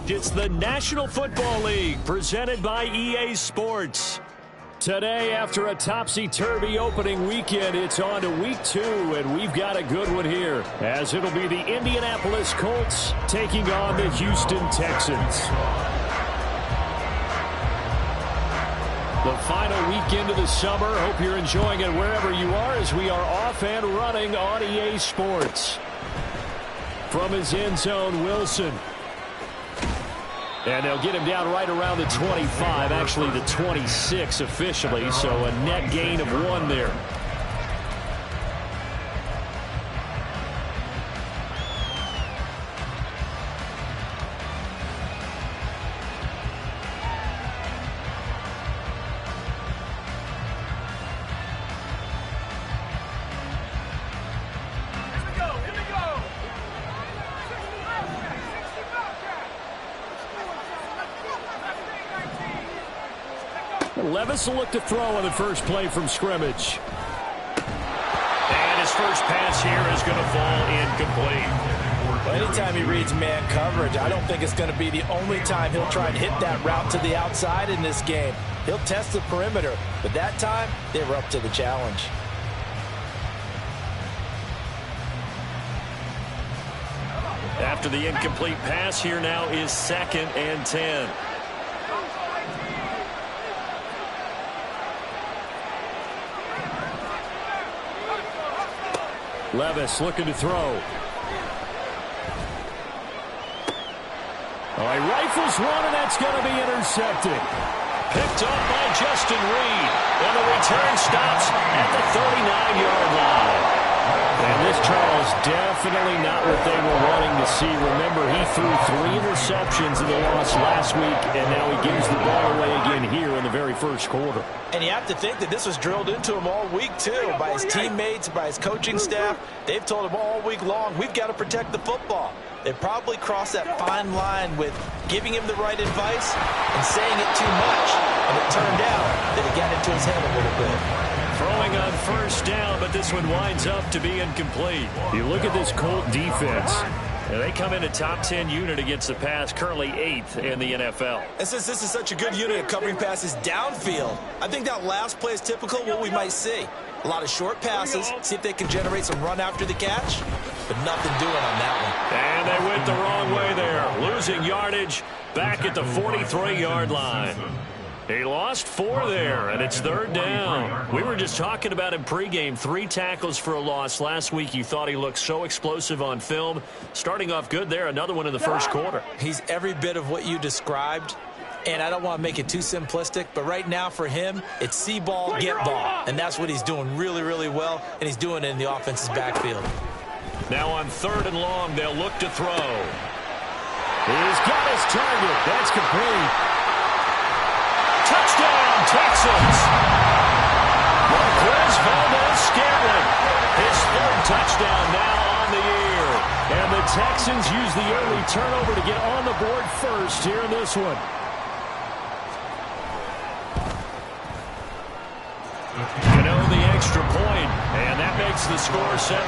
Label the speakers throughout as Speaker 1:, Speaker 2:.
Speaker 1: It's the National Football League presented by EA Sports. Today, after a topsy-turvy opening weekend, it's on to week 2, and we've got a good one here, as it'll be the Indianapolis Colts taking on the Houston Texans. The final weekend of the summer. Hope you're enjoying it wherever you are, as we are off and running on EA Sports. From his end zone, Wilson. And they'll get him down right around the 25, actually the 26 officially, so a net gain of 1 there. Levis will look to throw on the first play from scrimmage. And his first pass here is going to fall incomplete.
Speaker 2: Well, anytime he reads man coverage, I don't think it's going to be the only time he'll try and hit that route to the outside in this game. He'll test the perimeter, but that time, they were up to the challenge.
Speaker 1: After the incomplete pass, here now is 2nd and 10. Levis looking to throw. All right, rifles one, and that's going to be intercepted. Picked up by Justin Reed. And the return stops at the 39-yard line. And this, Charles, definitely not what they were wanting to see. Remember, he threw 3 interceptions in the loss last week, and now he gives the ball away again here in the very first quarter.
Speaker 2: And you have to think that this was drilled into him all week, too, by his teammates, by his coaching staff. They've told him all week long, we've got to protect the football. They probably crossed that fine line with giving him the right advice and saying it too much. And it turned out that it got into his head a little bit.
Speaker 1: Throwing on first down, but this one winds up to be incomplete. You look at this Colt defense. They come in a top 10 unit against the pass, currently 8th in the NFL.
Speaker 3: And since this is such a good unit at covering passes downfield, I think that last play is typical of what we might see. A lot of short passes, see if they can generate some run after the catch, but nothing doing on that one.
Speaker 1: And they went the wrong way there, losing yardage back at the 43-yard line. He lost 4 there, and it's 3rd down. We were just talking about him pregame. 3 tackles for a loss. Last week you thought he looked so explosive on film. Starting off good there, another one in the first quarter.
Speaker 2: He's every bit of what you described, and I don't want to make it too simplistic, but right now for him, it's see ball, get ball. And that's what he's doing really, really well, and he's doing it in the offense's backfield.
Speaker 1: Now on 3rd and long, they'll look to throw. He's got his target. That's complete. Touchdown, Texans! Marquez Valdez-Scantling, his 3rd touchdown now on the year. And the Texans use the early turnover to get on the board first here in this one. The extra point, and that makes the score 7-0.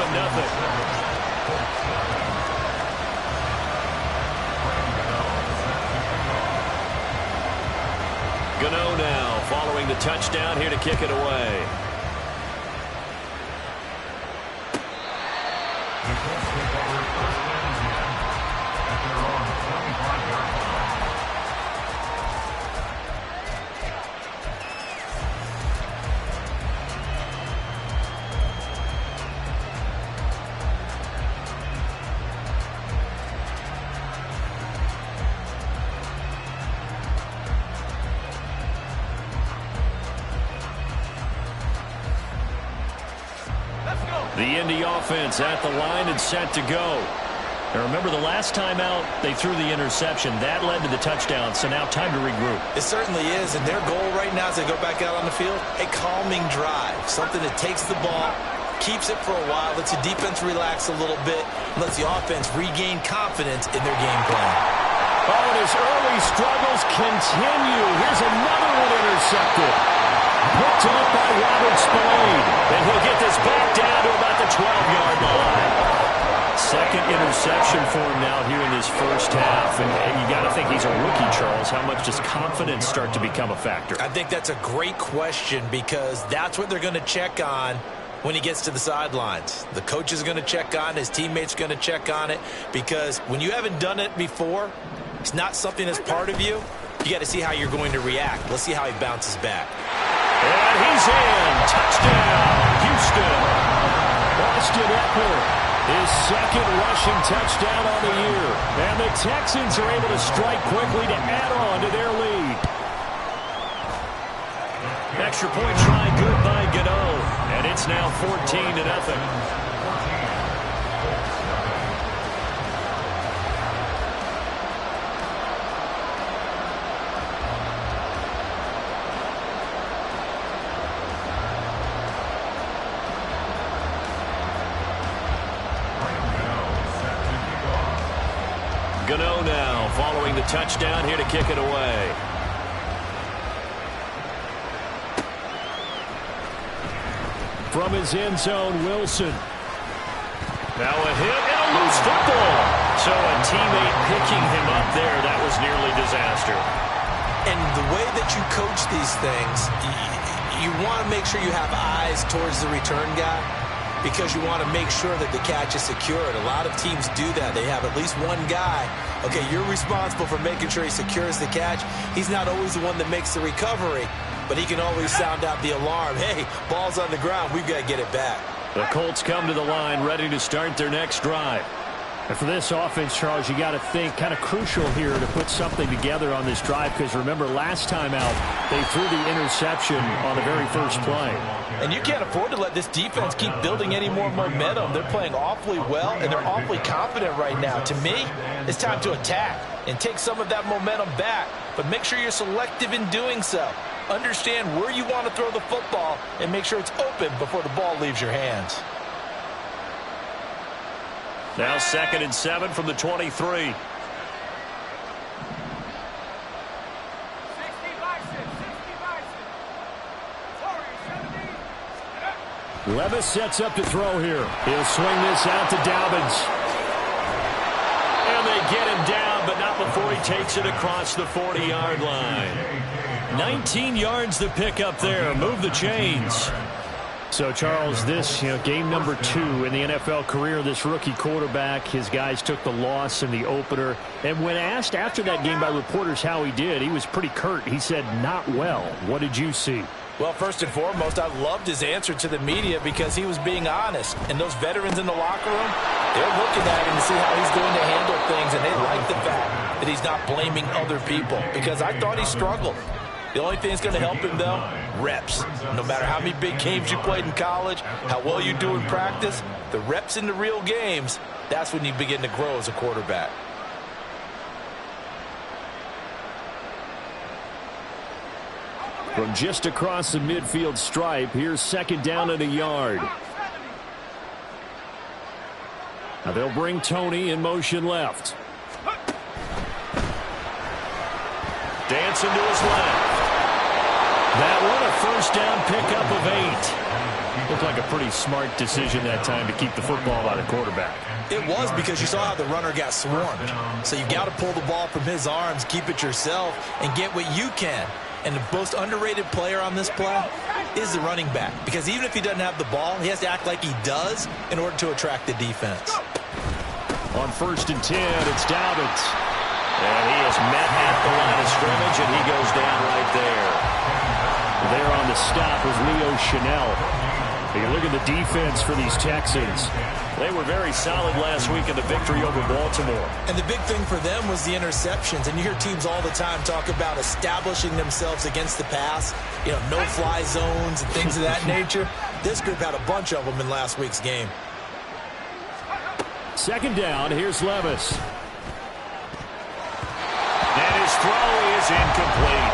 Speaker 1: Gano now following the touchdown here to kick it away. The Indy offense at the line and set to go. And remember, the last time out, they threw the interception. That led to the touchdown, so now time to regroup.
Speaker 2: It certainly is, and their goal right now as they go back out on the field, a calming drive, something that takes the ball, keeps it for a while, lets the defense relax a little bit, lets the offense regain confidence in their game plan.
Speaker 1: Oh, and his early struggles continue. Here's another one intercepted. Picked up by Robert Spillane. And he'll get this back down to about the 12-yard line. Second interception for him now here in this first half. And you got to think he's a rookie, Charles. How much does confidence start to become a factor?
Speaker 2: I think that's a great question because that's what they're going to check on when he gets to the sidelines. The coach is going to check on it. His teammates are going to check on it because when you haven't done it before, it's not something that's part of you. You got to see how you're going to react. Let's see how he bounces back.
Speaker 1: And he's in. Touchdown, Houston. Austin Eckler. His second rushing touchdown on the year. And the Texans are able to strike quickly to add on to their lead. Extra point try good by Gano. And it's now 14-0. Gano now following the touchdown here to kick it away. From his end zone, Wilson. Now a hit and a loose football. So a teammate picking him up there, that was nearly disaster.
Speaker 2: And the way that you coach these things, you want to make sure you have eyes towards the return guy, because you want to make sure that the catch is secured. A lot of teams do that. They have at least one guy. Okay, you're responsible for making sure he secures the catch. He's not always the one that makes the recovery, but he can always sound out the alarm. Hey, ball's on the ground. We've got to get it back.
Speaker 1: The Colts come to the line ready to start their next drive. And for this offense, Charles, you got to think kind of crucial here to put something together on this drive, because remember last time out they threw the interception on the very first play.
Speaker 2: And you can't afford to let this defense keep building any more momentum. They're playing awfully well, and they're awfully confident right now. To me, it's time to attack and take some of that momentum back, but make sure you're selective in doing so. Understand where you want to throw the football and make sure it's open before the ball leaves your hands.
Speaker 1: Now 2nd and 7 from the 23. Levis sets up to throw here. He'll swing this out to Dobbins. And they get him down, but not before he takes it across the 40-yard line. 19 yards to pick up there. Move the chains. So, Charles, this, game number 2 in the NFL career, this rookie quarterback, his guys took the loss in the opener. And when asked after that game by reporters how he did, he was pretty curt. He said, not well. What did you see?
Speaker 2: Well, first and foremost, I loved his answer to the media because he was being honest. And those veterans in the locker room, they're looking at him to see how he's going to handle things. And they like the fact that he's not blaming other people, because I thought he struggled. The only thing that's going to help him, though, reps. No matter how many big games you played in college, how well you do in practice, the reps in the real games, that's when you begin to grow as a quarterback.
Speaker 1: From just across the midfield stripe, here's 2nd down and a yard. Now they'll bring Tony in motion left. Dancing to his left. That one a first down pickup of 8. Looked like a pretty smart decision that time to keep the football by the quarterback.
Speaker 2: It was, because you saw how the runner got swarmed. So you got to pull the ball from his arms, keep it yourself, and get what you can. And the most underrated player on this play is the running back, because even if he doesn't have the ball, he has to act like he does in order to attract the defense.
Speaker 1: On 1st and 10, it's Dobbins. And he is met at the line of scrimmage, and he goes down right there. There on the stop was Leo Chanel. You look at the defense for these Texans. They were very solid last week in the victory over Baltimore.
Speaker 2: And the big thing for them was the interceptions. And you hear teams all the time talk about establishing themselves against the pass, no-fly zones and things of that nature. This group had a bunch of them in last week's game.
Speaker 1: 2nd down, here's Levis. And his throw is incomplete.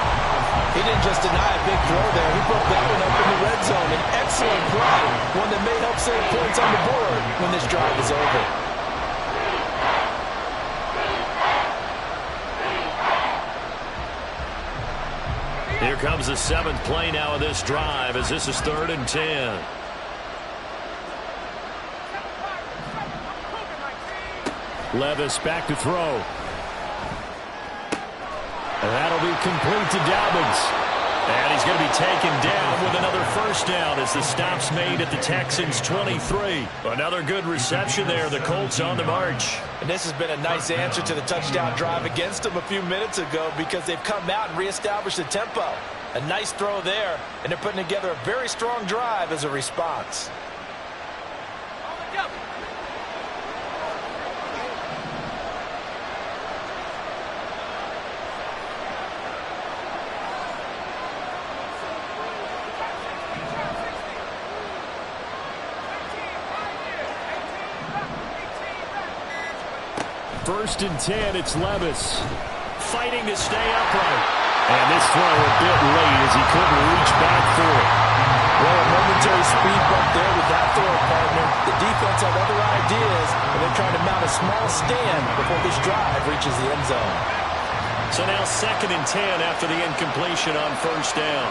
Speaker 2: He didn't just deny a big throw there. He put that one up in the red zone. An excellent play, one that may help save points on the board when this drive is over.
Speaker 1: Here comes the 7th play now of this drive, as this is 3rd and 10. Levis back to throw. And that'll be complete to Dobbins. And he's going to be taken down with another first down as the stop's made at the Texans' 23. Another good reception there. The Colts on the march.
Speaker 2: And this has been a nice answer to the touchdown drive against them a few minutes ago because they've come out and reestablished the tempo. A nice throw there, and they're putting together a very strong drive as a response.
Speaker 1: First and 10, it's Levis. Fighting to stay upright. And this throw a bit late as he couldn't reach back for it.
Speaker 2: Well, a momentary speed bump there with that throw, partner. The defense had other ideas, and they're trying to mount a small stand before this drive reaches the end zone.
Speaker 1: So now 2nd and 10 after the incompletion on first down.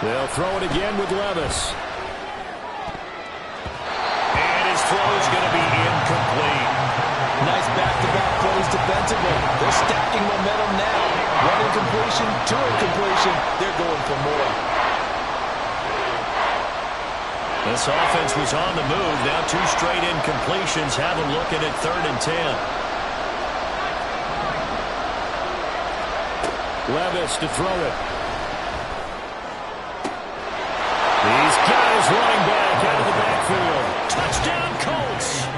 Speaker 1: They'll throw it again with Levis. And his throw is going to be incomplete.
Speaker 2: Nice back-to-back plays defensively. They're stacking momentum now. One incompletion, two incompletion. They're going for more.
Speaker 1: This offense was on the move. Now 2 straight incompletions. Have them looking at 3rd and 10. Levis to throw it. He's got his running back out of the backfield. Touchdown, Colts.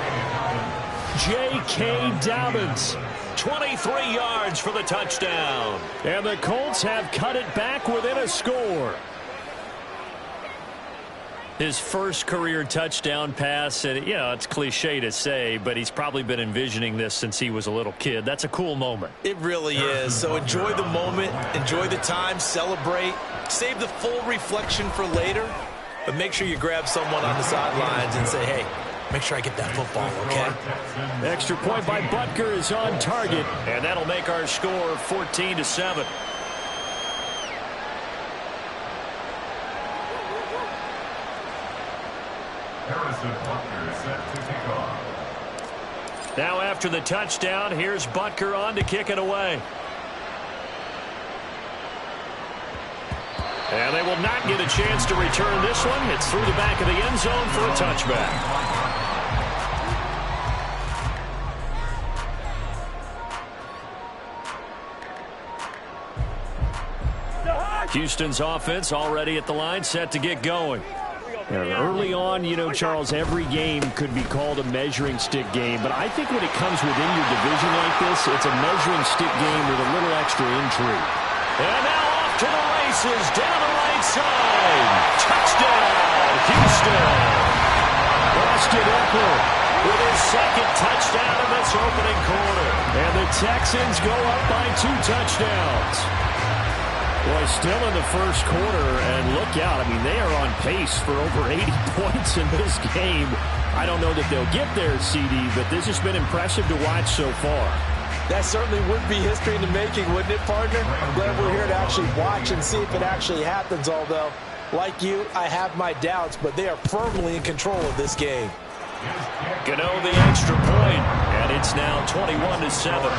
Speaker 1: J.K. Dobbins, 23 yards for the touchdown. And the Colts have cut it back within a score. His first career touchdown pass, and, it's cliche to say, but he's probably been envisioning this since he was a little kid. That's a cool moment.
Speaker 2: It really is. So enjoy the moment, enjoy the time, celebrate, save the full reflection for later, but make sure you grab someone on the sidelines and say, hey, make sure I get that football, okay?
Speaker 1: Extra point by Butker is on target, and that'll make our score 14-7. Now after the touchdown, here's Butker on to kick it away. And they will not get a chance to return this one. It's through the back of the end zone for a touchback. Houston's offense already at the line, set to get going. Early on, Charles, every game could be called a measuring stick game, but I think when it comes within your division like this, it's a measuring stick game with a little extra intrigue. And now off to the races, down the right side. Touchdown, Houston. Austin Eckler with his 2nd touchdown in this opening quarter. And the Texans go up by 2 touchdowns. Boy, still in the first quarter, and look out. I mean, they are on pace for over 80 points in this game. I don't know that they'll get there, CD, but this has been impressive to watch so far.
Speaker 2: That certainly would be history in the making, wouldn't it, partner? I'm glad we're here to actually watch and see if it actually happens, although, like you, I have my doubts, but they are firmly in control of this game.
Speaker 1: Gano the extra point, and it's now 21-7.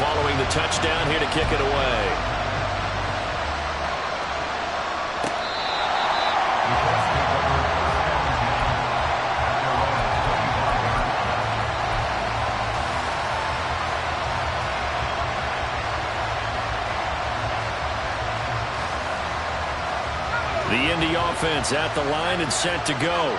Speaker 1: Following the touchdown here to kick it away. The Indy offense at the line and set to go.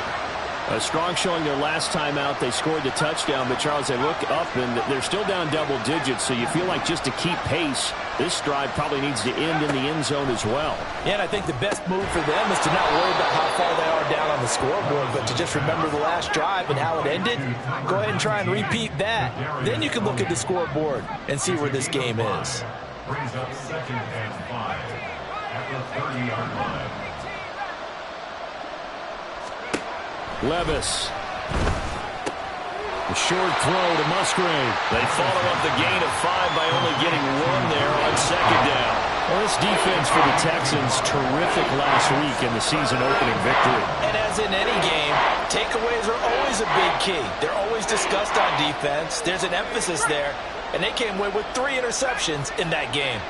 Speaker 1: A strong showing their last time out. They scored the touchdown, but Charles, they look up and they're still down double digits, so you feel like just to keep pace, this drive probably needs to end in the end zone as well.
Speaker 2: Yeah, and I think the best move for them is to not worry about how far they are down on the scoreboard, but to just remember the last drive and how it ended. Go ahead and try and repeat that. Then you can look at the scoreboard and see where this game is.
Speaker 4: Brings up 2nd and 5 at the 30-yard line.
Speaker 1: Levis. A short throw to Musgrave. They follow up the gain of 5 by only getting 1 there on second down. Well, this defense for the Texans, terrific last week in the season-opening victory.
Speaker 2: And as in any game, takeaways are always a big key. They're always discussed on defense. There's an emphasis there, and they came away with 3 interceptions in that game.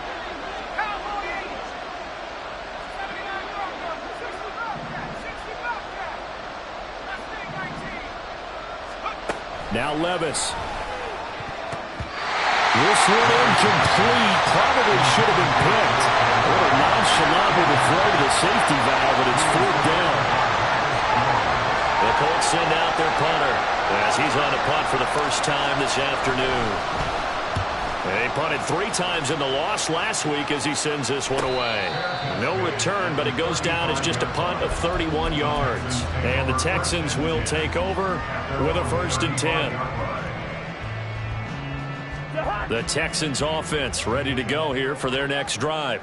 Speaker 1: Now Levis. This one incomplete. Probably should have been picked. A little nonchalant with the throw to the safety valve, but it's 4th down. The Colts send out their punter as he's on a punt for the first time this afternoon. They punted 3 times in the loss last week as he sends this one away. No return, but it goes down as just a punt of 31 yards. And the Texans will take over with a 1st and 10. The Texans offense ready to go here for their next drive.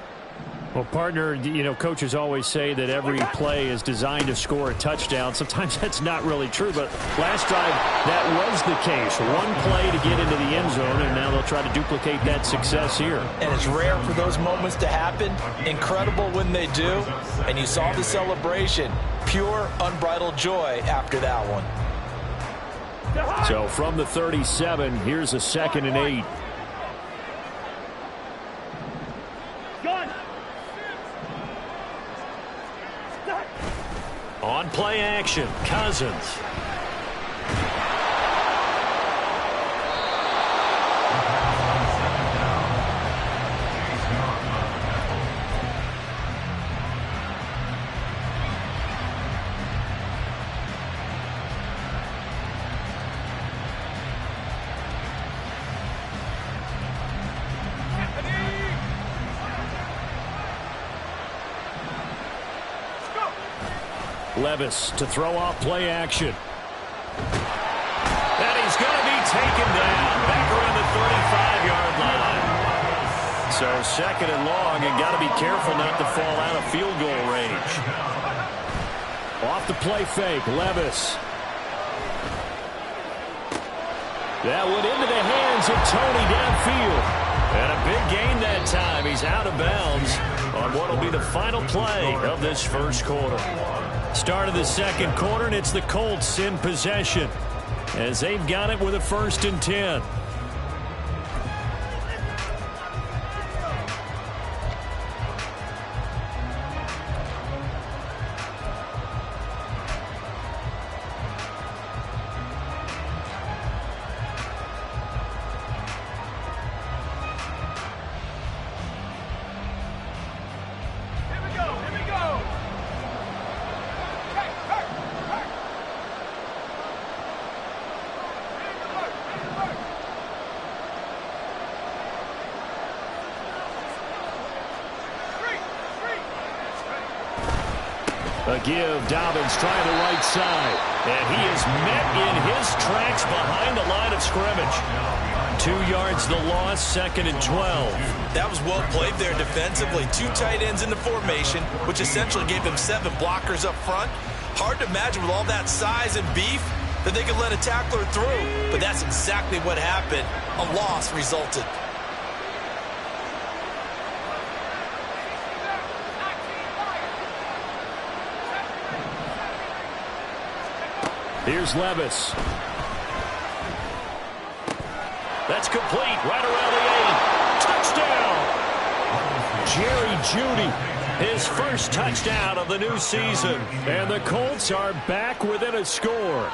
Speaker 1: Well, partner, you know, coaches always say that every play is designed to score a touchdown. Sometimes that's not really true, but last drive, that was the case. 1 play to get into the end zone, and now they'll try to duplicate that success here.
Speaker 2: And it's rare for those moments to happen. Incredible when they do. And you saw the celebration. Pure, unbridled joy after that one.
Speaker 1: So from the 37, here's a 2nd and 8. On play action, Cousins. Levis to throw off play action. And he's going to be taken down back around the 35-yard line. So 2nd and long, and got to be careful not to fall out of field goal range. Off the play fake, Levis. That went into the hands of Tony downfield. And a big gain that time. He's out of bounds on what will be the final play of this 1st quarter. Start of the 2nd quarter, and it's the Colts in possession as they've got it with a 1st and 10. A give, Dobbins trying the right side. And he is met in his tracks behind the line of scrimmage. 2 yards the loss, 2nd and 12.
Speaker 2: That was well played there defensively. 2 tight ends in the formation, which essentially gave them 7 blockers up front. Hard to imagine with all that size and beef that they could let a tackler through. But that's exactly what happened. A loss resulted.
Speaker 1: Here's Levis. That's complete right around the 8. Touchdown! Jerry Jeudy, his first touchdown of the new season. And the Colts are back within a score.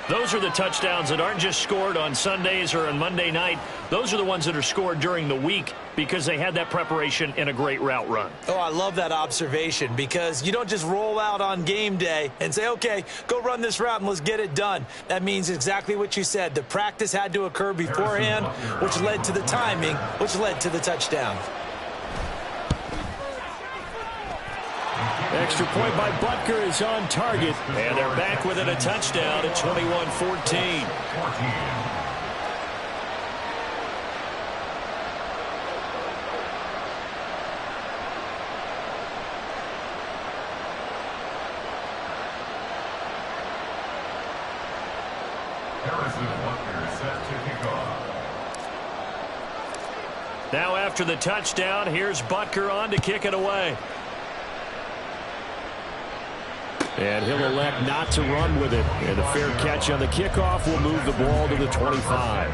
Speaker 1: Those are the touchdowns that aren't just scored on Sundays or on Monday night. Those are the ones that are scored during the week because they had that preparation in a great route run.
Speaker 2: Oh, I love that observation because you don't just roll out on game day and say, okay, go run this route and let's get it done. That means exactly what you said. The practice had to occur beforehand, which led to the timing, which led to the touchdown.
Speaker 1: Extra point by Butker is on target, and they're back within a touchdown at 21-14. Now after the touchdown, here's Butker on to kick it away. And he'll elect not to run with it. And a fair catch on the kickoff will move the ball to the 25.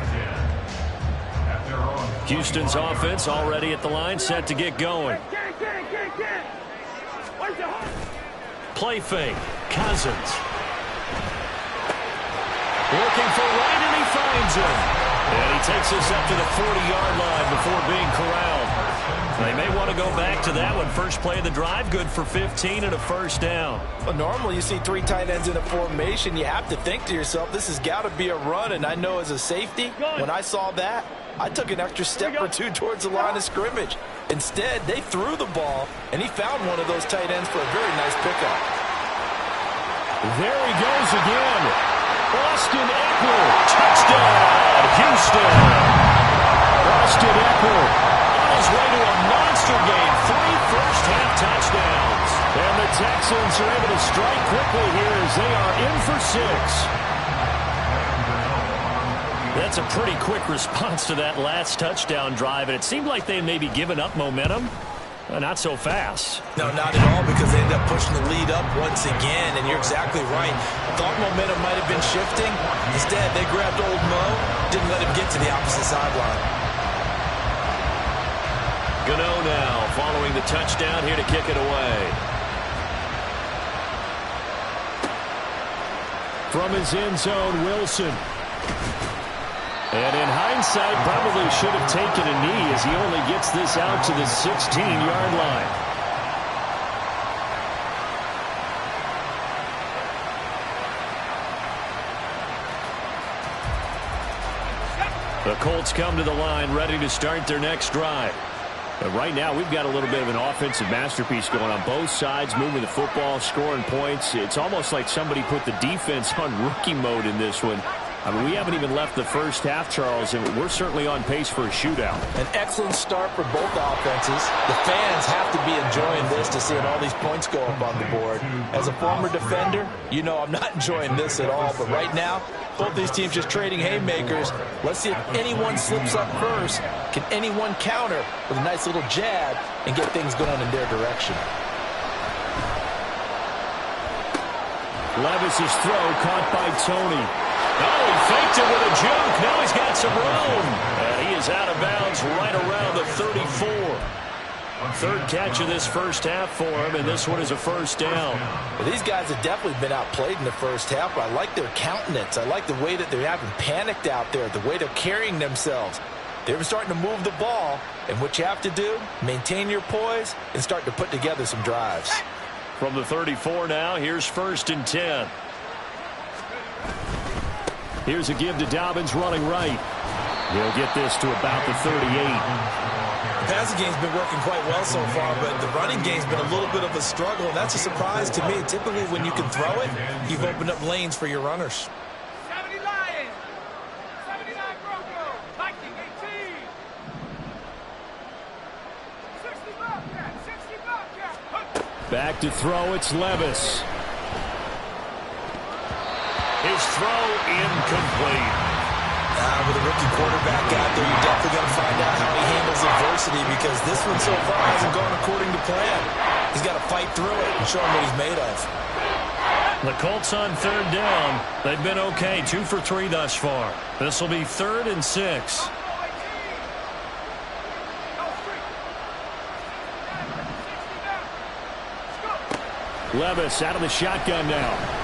Speaker 1: Houston's offense already at the line, set to get going. Play fake. Cousins. Looking for right, and he finds him. And he takes us up to the 40-yard line before being corralled. They may want to go back to that one. First play of the drive, good for 15 and a first down.
Speaker 2: Well, normally you see 3 tight ends in a formation. You have to think to yourself, this has got to be a run. And I know as a safety, when I saw that, I took an extra step or two towards the line of scrimmage. Instead, they threw the ball, and he found one of those tight ends for a very nice pickup.
Speaker 1: There he goes again. Austin Eckler, touchdown, Houston. Austin Eckler on his way to a monster game, 3 first-half touchdowns. And the Texans are able to strike quickly here as they are in for 6. That's a pretty quick response to that last touchdown drive, and it seemed like they may be giving up momentum. Not so fast.
Speaker 2: No, not at all, because they ended up pushing the lead up once again, and you're exactly right. Thought momentum might have been shifting. Instead, they grabbed old Mo, didn't let him get to the opposite sideline.
Speaker 1: Gano now following the touchdown here to kick it away. From his end zone, Wilson. And in hindsight, probably should have taken a knee as he only gets this out to the 16-yard line. The Colts come to the line ready to start their next drive. But right now, we've got a little bit of an offensive masterpiece going on both sides, moving the football, scoring points. It's almost like somebody put the defense on rookie mode in this one. I mean, we haven't even left the first half, Charles, and we're certainly on pace for a shootout.
Speaker 2: An excellent start for both offenses. The fans have to be enjoying this to seeing all these points go up on the board. As a former defender, you know I'm not enjoying this at all. But right now, both these teams just trading haymakers. Let's see if anyone slips up first. Can anyone counter with a nice little jab and get things going in their direction?
Speaker 1: Levis's throw caught by Tony. Oh, he faked it with a juke. Now he's got some room. And he is out of bounds right around the 34. Third catch of this first half for him, and this one is a first down.
Speaker 2: Well, these guys have definitely been outplayed in the first half, but I like their countenance. I like the way that they're having panicked out there, the way they're carrying themselves. They're starting to move the ball, and what you have to do, maintain your poise and start to put together some drives.
Speaker 1: From the 34 now, here's 1st and 10. Here's a give to Dobbins running right. He'll get this to about the 38.
Speaker 3: The passing game's been working quite well so far, but the running game's been a little bit of a struggle, and that's a surprise to me. Typically, when you can throw it, you've opened up lanes for your runners.
Speaker 5: 70 Lions, 79 Broncos, 1918. 60 Bobcat, 60 Bobcat.
Speaker 1: Back to throw, it's Levis. His throw incomplete.
Speaker 3: With a rookie quarterback out there, you're definitely going to find out how he handles adversity, because this one so far hasn't gone according to plan. He's got to fight through it and show him what he's made of.
Speaker 1: The Colts on 3rd down. They've been okay, 2 for 3 thus far. This will be 3rd and 6. Levis out of the shotgun now.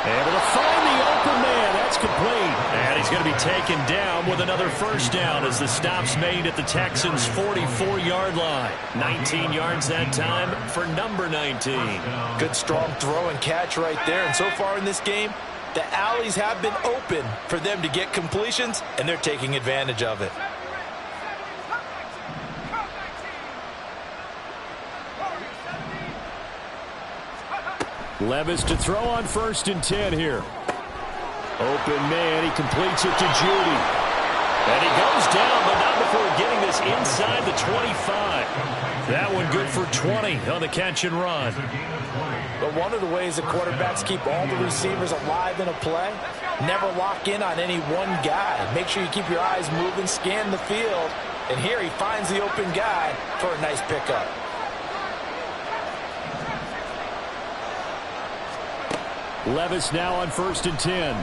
Speaker 1: Able to find the open man. That's complete. And he's going to be taken down with another first down as the stop's made at the Texans' 44-yard line. 19 yards that time for number 19.
Speaker 2: Good strong throw and catch right there. And so far in this game, the alleys have been open for them to get completions, and they're taking advantage of it.
Speaker 1: Levis to throw on 1st and 10 here. Open man, he completes it to Judy. And he goes down, but not before getting this inside the 25. That one good for 20 on the catch and run.
Speaker 2: But one of the ways the quarterbacks keep all the receivers alive in a play, never lock in on any one guy. Make sure you keep your eyes moving, scan the field. And here he finds the open guy for a nice pickup.
Speaker 1: Levis now on 1st and 10.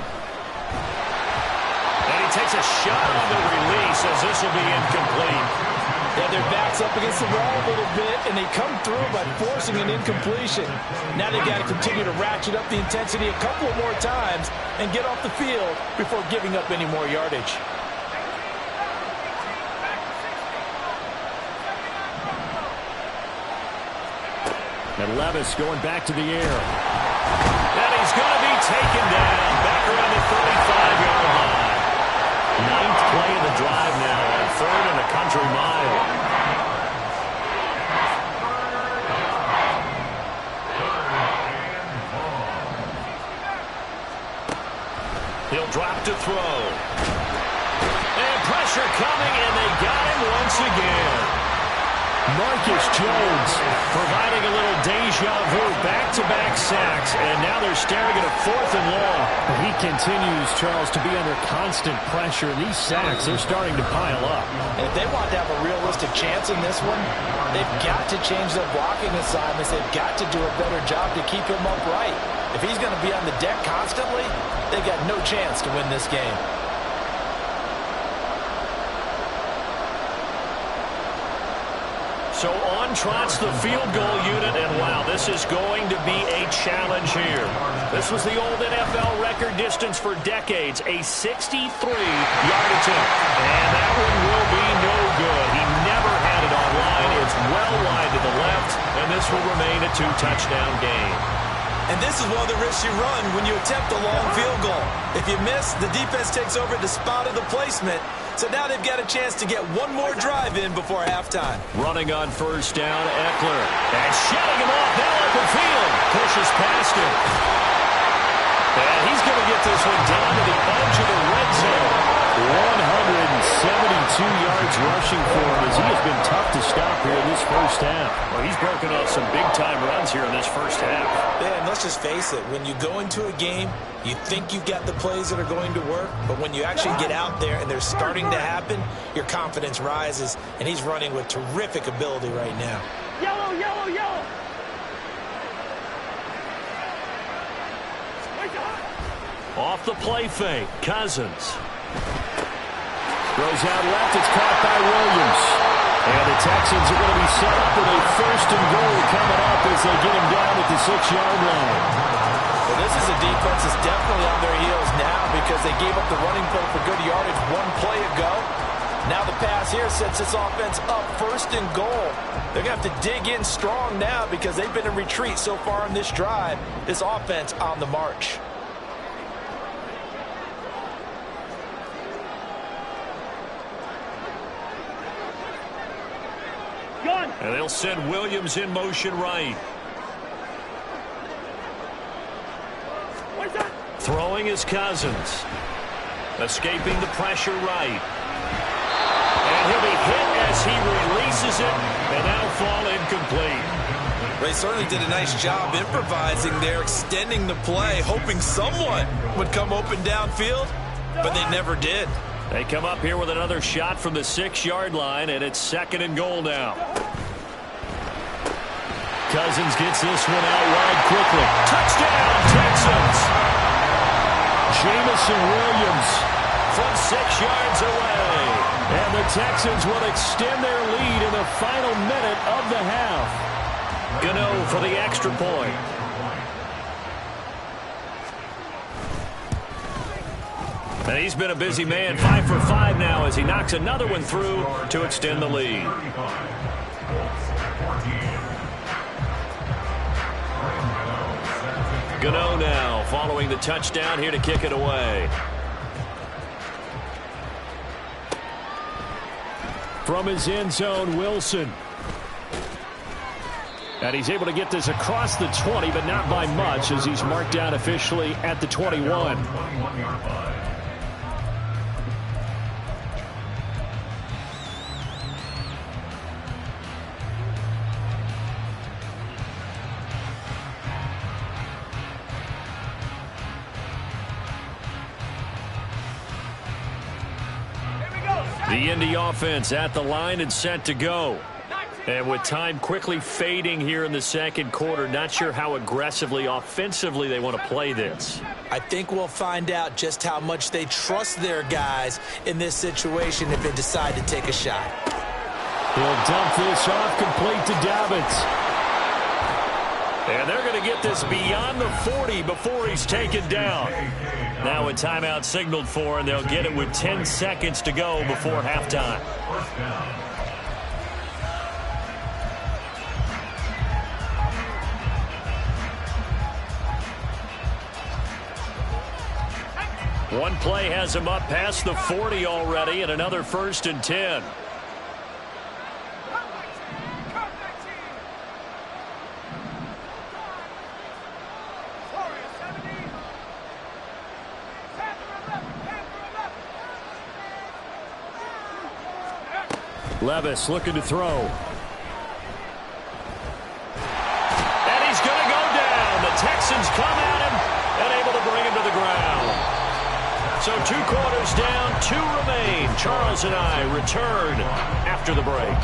Speaker 1: And he takes a shot on the release as this will be incomplete.
Speaker 2: Yeah, their back's up against the wall a little bit, and they come through by forcing an incompletion. Now they've got to continue to ratchet up the intensity a couple more times and get off the field before giving up any more yardage.
Speaker 1: And Levis going back to the air. And he's going to be taken down back around the 35-yard line. 9th play of the drive now on 3rd and a country mile. He'll drop to throw. And pressure coming, and they got him once again. Marcus Jones providing a little deja vu, back-to-back sacks, and now they're staring at a 4th and long. He continues, Charles, to be under constant pressure. These sacks, they're starting to pile up.
Speaker 2: And if they want to have a realistic chance in this one, they've got to change their blocking assignments. They've got to do a better job to keep him upright. If he's going to be on the deck constantly, they've got no chance to win this game.
Speaker 1: So on trots the field goal unit, and wow, this is going to be a challenge here. This was the old NFL record distance for decades, a 63-yard attempt. And that one will be no good. He never had it online. It's well wide to the left, and this will remain a 2-touchdown game.
Speaker 2: And this is one of the risks you run when you attempt a long field goal. If you miss, the defense takes over the spot of the placement. So now they've got a chance to get one more drive in before halftime.
Speaker 1: Running on 1st down, Eckler. And shutting him off now open field. Pushes past him. And he's going to get this one down to the edge of the red zone. 172 yards rushing for him as he has been tough to stop here in this first half. Well, he's broken off some big-time runs here in this first half.
Speaker 2: Yeah, and let's just face it. When you go into a game, you think you've got the plays that are going to work, but when you actually get out there and they're starting to happen, your confidence rises, and he's running with terrific ability right now.
Speaker 5: Yellow, yellow, yellow.
Speaker 1: Off the play fake, Cousins. Throws out left, it's caught by Williams. And the Texans are going to be set up with a 1st and goal coming up as they get him down at the 6-yard line.
Speaker 2: Well, this is a defense that's definitely on their heels now because they gave up the running play for good yardage one play ago. Now the pass here sets this offense up 1st and goal. They're going to have to dig in strong now because they've been in retreat so far in this drive. This offense on the march.
Speaker 1: And they'll send Williams in motion right. Throwing is Cousins. Escaping the pressure right. And he'll be hit as he releases it, and now fall incomplete.
Speaker 2: They certainly did a nice job improvising there, extending the play, hoping someone would come open downfield, but they never did.
Speaker 1: They come up here with another shot from the 6-yard line, and it's 2nd and goal now. Cousins gets this one out wide quickly. Touchdown, Texans! Jamison Williams from 6 yards away. And the Texans will extend their lead in the final minute of the half. Gano for the extra point. And he's been a busy man, 5 for 5 now as he knocks another one through to extend the lead. Gano now following the touchdown here to kick it away. From his end zone, Wilson. And he's able to get this across the 20, but not by much as he's marked down officially at the 21. The Indy offense at the line and set to go. And with time quickly fading here in the second quarter, not sure how aggressively, offensively they want to play this.
Speaker 2: I think we'll find out just how much they trust their guys in this situation if they decide to take a shot.
Speaker 1: He'll dump this off complete to Dobbins. And they're going to get this beyond the 40 before he's taken down. Now a timeout signaled for, and they'll get it with 10 seconds to go before halftime. One play has him up past the 40 already, and another 1st and 10. Levis looking to throw. And he's going to go down. The Texans come at him and able to bring him to the ground. So 2 quarters down, 2 remain. Charles and I return after the break.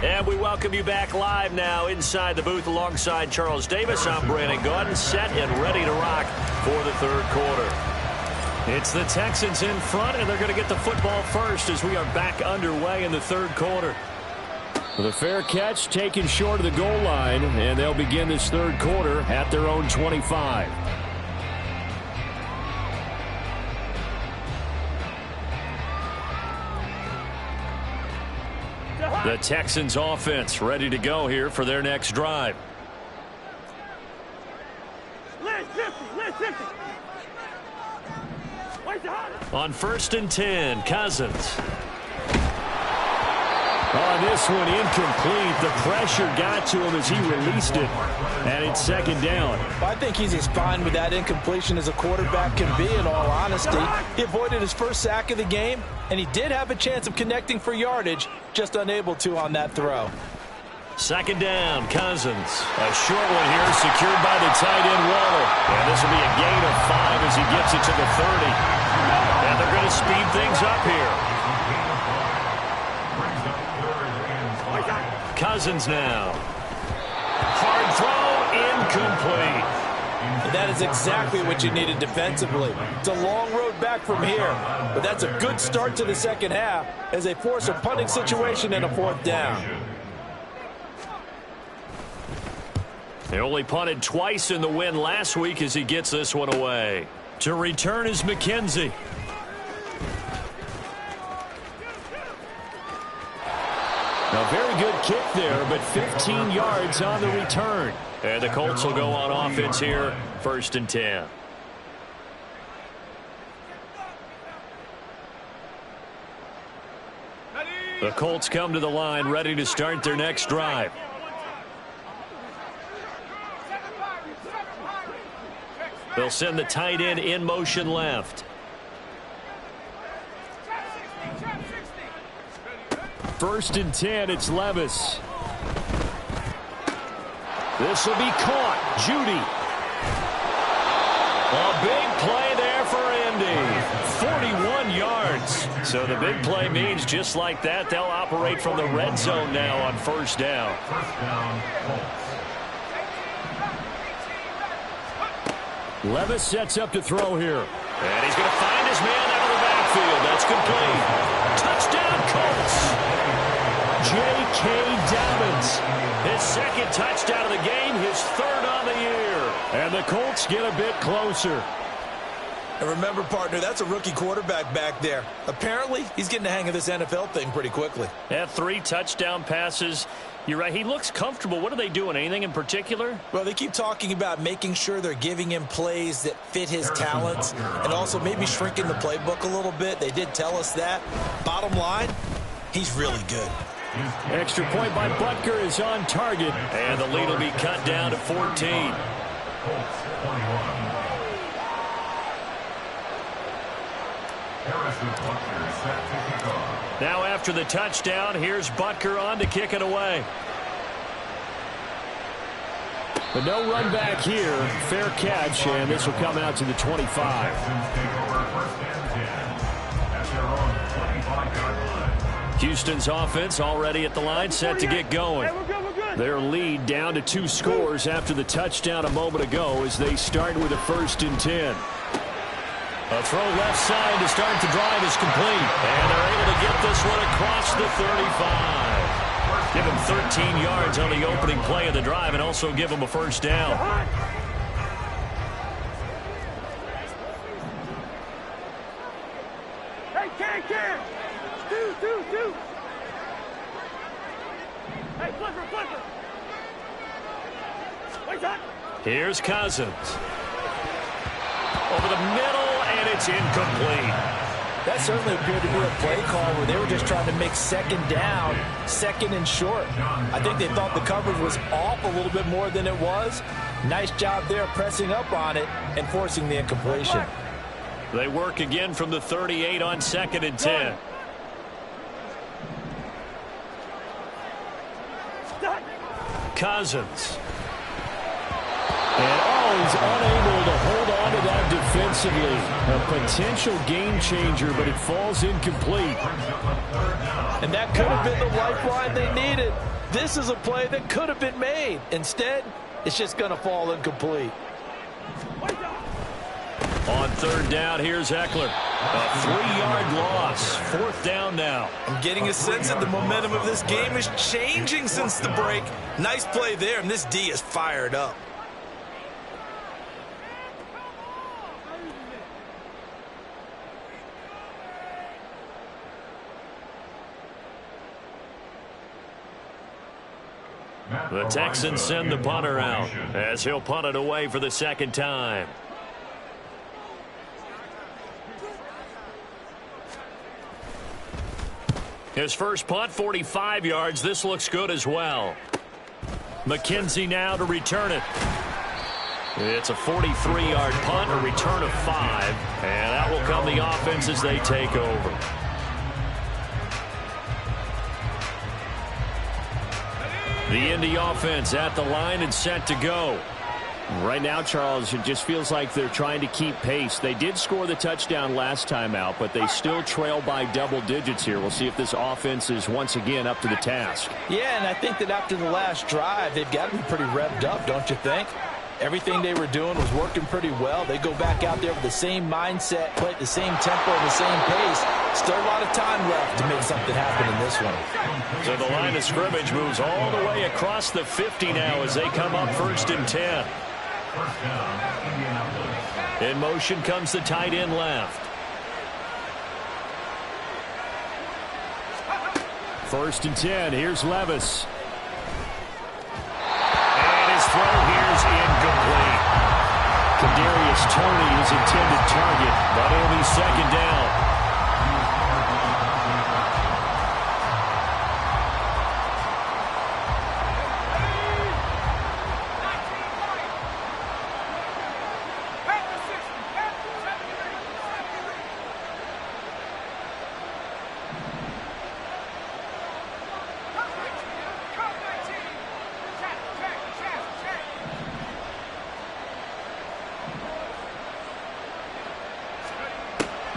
Speaker 1: And we welcome you back live now inside the booth alongside Charles Davis. I'm Brandon Gaudin, set and ready to rock for the third quarter. It's the Texans in front, and they're going to get the football first as we are back underway in the third quarter. With a fair catch taken short of the goal line, and they'll begin this third quarter at their own 25. The Texans offense ready to go here for their next drive. On 1st and 10, Cousins. On this one, incomplete. The pressure got to him as he released it, and it's 2nd down.
Speaker 2: I think he's as fine with that incompletion as a quarterback can be, in all honesty. He avoided his first sack of the game, and he did have a chance of connecting for yardage, just unable to on that throw.
Speaker 1: 2nd down, Cousins. A short one here, secured by the tight end Waller. And this will be a gain of 5 as he gets it to the 30. And they're going to speed things up here. Cousins now. Hard throw, incomplete.
Speaker 2: And that is exactly what you needed defensively. It's a long road back from here, but that's a good start to the second half as they force a punting situation and a 4th down.
Speaker 1: They only punted twice in the win last week as he gets this one away. To return is McKenzie. A very good kick there, but 15 yards on the return. And the Colts will go on offense here, 1st and 10. The Colts come to the line, ready to start their next drive. They'll send the tight end in motion left. 1st and 10, it's Levis. This will be caught. Judy. A big play there for Indy. 41 yards. So the big play means just like that, they'll operate from the red zone now on 1st down. Levis sets up to throw here. And he's going to find his man out of the backfield. That's complete. Touchdown, Colts. J.K. Dobbins. His 2nd touchdown of the game, his 3rd on the year. And the Colts get a bit closer.
Speaker 2: And remember, partner, that's a rookie quarterback back there. Apparently, he's getting the hang of this NFL thing pretty quickly.
Speaker 1: Had 3 touchdown passes. You're right. He looks comfortable. What are they doing? Anything in particular?
Speaker 2: Well, they keep talking about making sure they're giving him plays that fit his talents and also maybe shrinking the playbook a little bit. They did tell us that. Bottom line, he's really good.
Speaker 1: Extra point by Butker is on target. And the lead will be cut down to 14. Now after the touchdown, here's Butker on to kick it away.
Speaker 6: But no run back here. Fair catch, and this will come out to the 25.
Speaker 1: Houston's offense already at the line, set to get going.
Speaker 5: Hey, we're good, we're good.
Speaker 6: Their lead down to 2 scores after the touchdown a moment ago as they start with a 1st and 10.
Speaker 1: A throw left side to start the drive is complete. And they're able to get this one across the 35. Give him 13 yards on the opening play of the drive and also give him a 1st down.
Speaker 5: Hey, Can. Two. Hey, flipper. Wait, up.
Speaker 1: Here's Cousins. Over the middle, and it's incomplete.
Speaker 2: That certainly appeared to be a play call where they were just trying to make 2nd down, 2nd and short. I think they thought the coverage was off a little bit more than it was. Nice job there pressing up on it and forcing the incompletion.
Speaker 1: They work again from the 38 on 2nd and 10. Cousins.
Speaker 6: And he's unable to hold on to that defensively. A potential game changer, but it falls incomplete.
Speaker 2: And that could have been the lifeline they needed. This is a play that could have been made. Instead, it's just going to fall incomplete.
Speaker 1: On 3rd down, here's Eckler. A 3-yard loss. 4th down now.
Speaker 3: I'm getting a sense that the momentum of this game is changing since the break. Nice play there, and this D is fired up.
Speaker 1: The Texans send the punter out as he'll punt it away for the 2nd time. His first punt, 45 yards. This looks good as well. McKenzie now to return it. It's a 43-yard punt, a return of 5. And that will come the offense as they take over. The Indy offense at the line and set to go.
Speaker 6: Right now, Charles, it just feels like they're trying to keep pace. They did score the touchdown last time out, but they still trail by double digits here. We'll see if this offense is once again up to the task.
Speaker 2: Yeah, and I think that after the last drive, they've got to be pretty revved up, don't you think? Everything they were doing was working pretty well. They go back out there with the same mindset, play at the same tempo, the same pace. Still a lot of time left to make something happen in this one.
Speaker 1: So the line of scrimmage moves all the way across the 50 now as they come up 1st and 10. In motion comes the tight end left.
Speaker 6: 1st and 10. Here's Levis.
Speaker 1: And his throw here's incomplete.
Speaker 6: Kadarius Toney, his intended target, but it'll be 2nd down.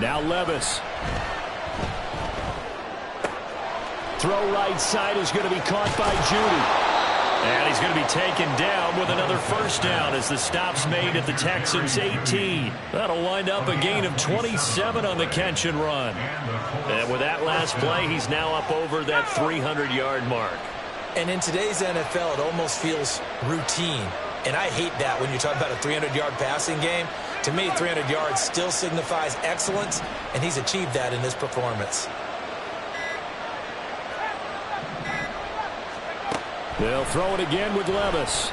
Speaker 6: Now Levis. Throw right side is going to be caught by Judy.
Speaker 1: And he's going to be taken down with another 1st down as the stop's made at the Texans' 18. That'll wind up a gain of 27 on the catch and run. And with that last play, he's now up over that 300-yard mark.
Speaker 2: And in today's NFL, it almost feels routine. And I hate that when you talk about a 300-yard passing game. To me, 300 yards still signifies excellence, and he's achieved that in this performance.
Speaker 6: They'll throw it again with Levis.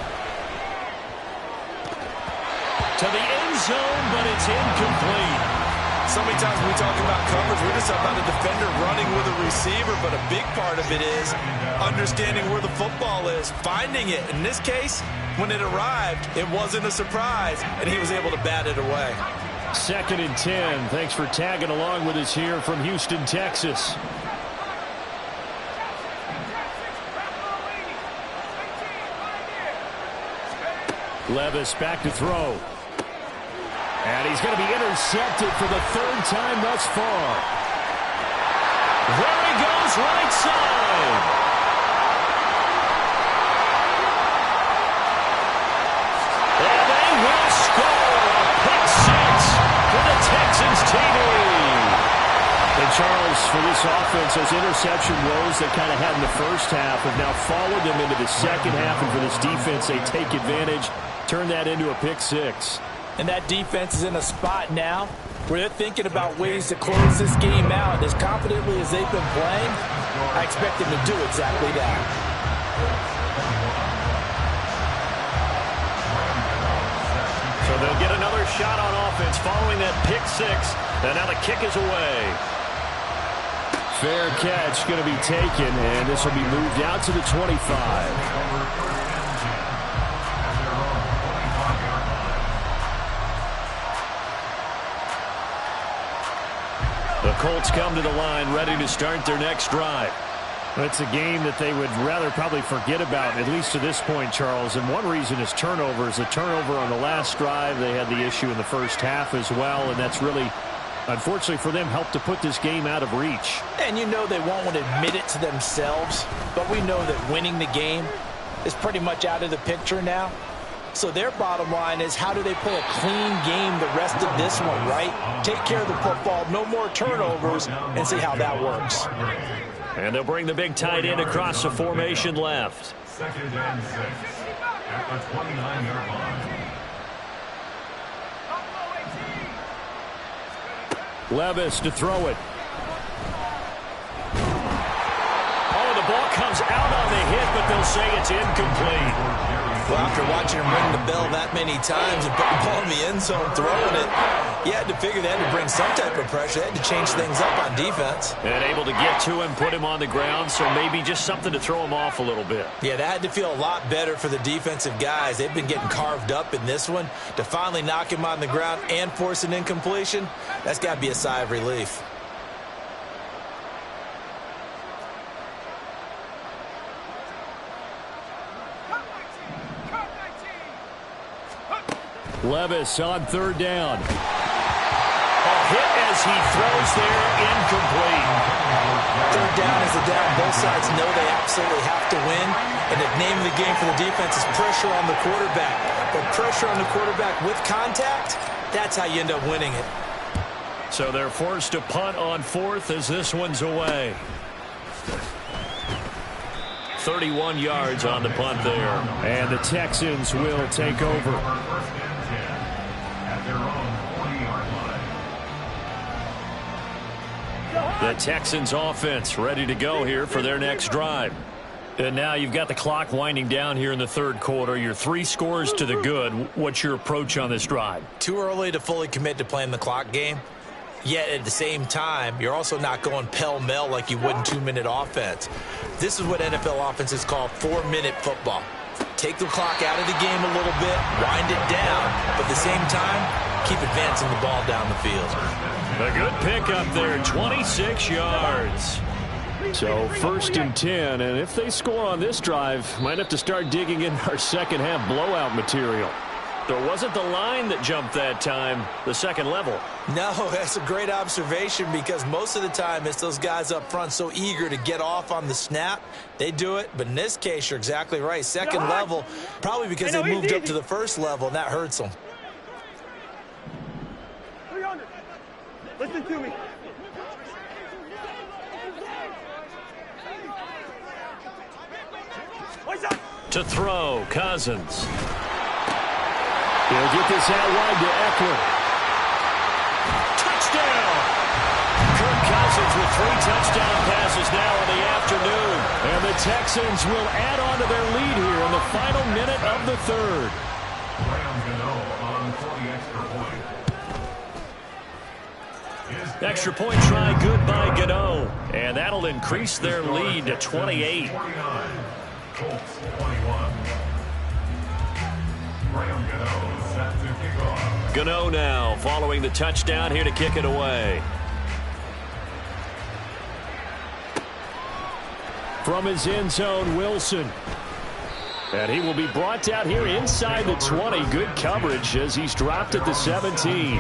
Speaker 1: To the end zone, but it's incomplete.
Speaker 3: So many times when we talk about coverage, we're just about a defender running with a receiver, but a big part of it is understanding where the football is, finding it. In this case, when it arrived, it wasn't a surprise, and he was able to bat it away.
Speaker 6: 2nd and 10. Thanks for tagging along with us here from Houston, Texas. Levis back to throw. And he's going to be intercepted for the 3rd time thus far. There he goes, right side. And they will score a pick 6 for the Texans TD. And Charles, for this offense, those interception woes they kind of had in the first half have now followed them into the second half. And for this defense, they take advantage, turn that into a pick 6.
Speaker 2: And that defense is in a spot now where they're thinking about ways to close this game out. As confidently as they've been playing, I expect them to do exactly that.
Speaker 6: So they'll get another shot on offense following that pick 6. And now the kick is away. Fair catch going to be taken, and this will be moved out to the 25. The Colts come to the line ready to start their next drive. It's a game that they would rather probably forget about, at least to this point, Charles. And one reason is turnovers. A turnover on the last drive. They had the issue in the first half as well, and that's really, unfortunately for them, helped to put this game out of reach.
Speaker 2: And you know they won't want to admit it to themselves, but we know that winning the game is pretty much out of the picture now. So their bottom line is, how do they play a clean game the rest of this one, right? Take care of the football, no more turnovers, and see how that works.
Speaker 6: And they'll bring the big tight end across the formation left.
Speaker 4: 2nd and 6 at the 29-yard line.
Speaker 6: Levis to throw it. Oh, the ball comes out on the hit, but they'll say it's incomplete.
Speaker 2: Well, after watching him ring the bell that many times and put the ball in the end zone, throwing it, you had to figure they had to bring some type of pressure. They had to change things up on defense.
Speaker 6: And able to get to him, put him on the ground, so maybe just something to throw him off a little bit.
Speaker 2: Yeah, that had to feel a lot better for the defensive guys. They've been getting carved up in this one. To finally knock him on the ground and force an incompletion, that's got to be a sigh of relief.
Speaker 6: Levis on 3rd down. A hit as he throws there, incomplete.
Speaker 2: 3rd down is a down. Both sides know they absolutely have to win. And the name of the game for the defense is pressure on the quarterback. But pressure on the quarterback with contact, that's how you end up winning it.
Speaker 6: So they're forced to punt on 4th as this one's away. 31 yards on the punt there. And the Texans will take over. The Texans offense ready to go here for their next drive. And now you've got the clock winding down here in the 3rd quarter. You're 3 scores to the good. What's your approach on this drive?
Speaker 2: Too early to fully commit to playing the clock game. Yet at the same time, you're also not going pell-mell like you would in 2-minute offense. This is what NFL offenses call 4-minute football. Take the clock out of the game a little bit, wind it down, but at the same time, keep advancing the ball down the field.
Speaker 6: A good pick up there, 26 yards. So 1st and 10, and if they score on this drive, might have to start digging in our second half blowout material. There wasn't the line that jumped that time, the second level.
Speaker 2: No, that's a great observation, because most of the time it's those guys up front so eager to get off on the snap. They do it, but in this case, you're exactly right. Second level, probably because they moved up to the first level, and that hurts them.
Speaker 5: 300. Listen to me.
Speaker 6: To throw, Cousins. He'll get this out wide to Eckler. Touchdown! Kirk Cousins with 3 touchdown passes now in the afternoon. And the Texans will add on to their lead here in the final minute of the 3rd. Extra point try good by Gano. And that'll increase their lead to 28.
Speaker 4: Colts 21. Graham Gano set to kick off.
Speaker 1: Gano now following the touchdown here to kick it away. From his end zone, Wilson. And he will be brought down here inside the 20. Good coverage as he's dropped at the 17.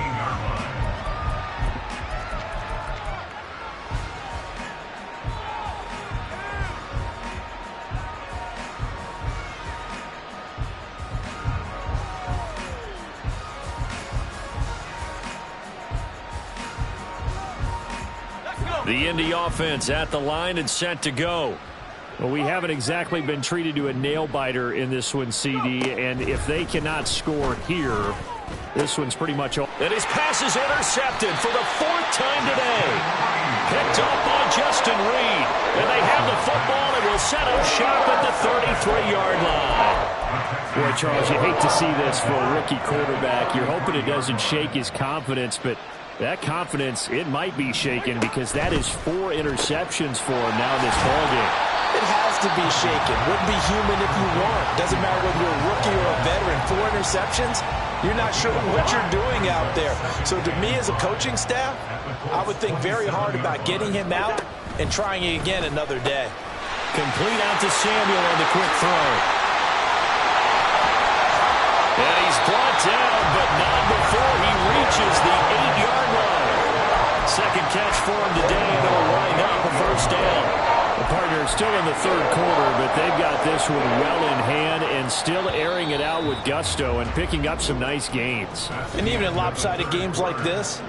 Speaker 1: The Indy offense at the line and set to go. Well, we haven't exactly been treated to a nail-biter in this one, CD, and if they cannot score here, this one's pretty much over. And his pass is intercepted for the 4th time today. Picked off by Justin Reed. And they have the football and will set up shop at the 33-yard line. Boy, Charles, you hate to see this for a rookie quarterback. You're hoping it doesn't shake his confidence, but that confidence, it might be shaken because that is 4 interceptions for him now in this ballgame.
Speaker 2: It has to be shaken. Wouldn't be human if you weren't. Doesn't matter whether you're a rookie or a veteran. 4 interceptions, you're not sure what you're doing out there. So to me as a coaching staff, I would think very hard about getting him out and trying it again another day.
Speaker 1: Complete out to Samuel on the quick throw. And he's brought down, but not before he reaches the 8-yard line. Second catch for him today, and it'll wind up a first down. The partner is still in the 3rd quarter, but they've got this one well in hand and still airing it out with gusto and picking up some nice gains.
Speaker 2: And even in lopsided games like this,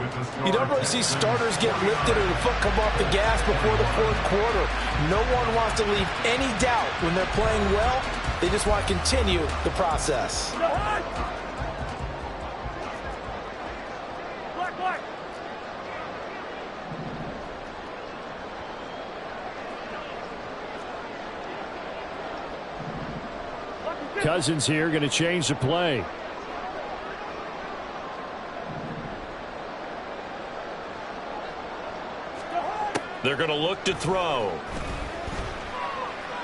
Speaker 2: you don't really see starters get lifted or the foot come off the gas before the 4th quarter. No one wants to leave any doubt when they're playing well. They just want to continue the process.
Speaker 6: Cousins here going to change the play.
Speaker 1: They're going to look to throw.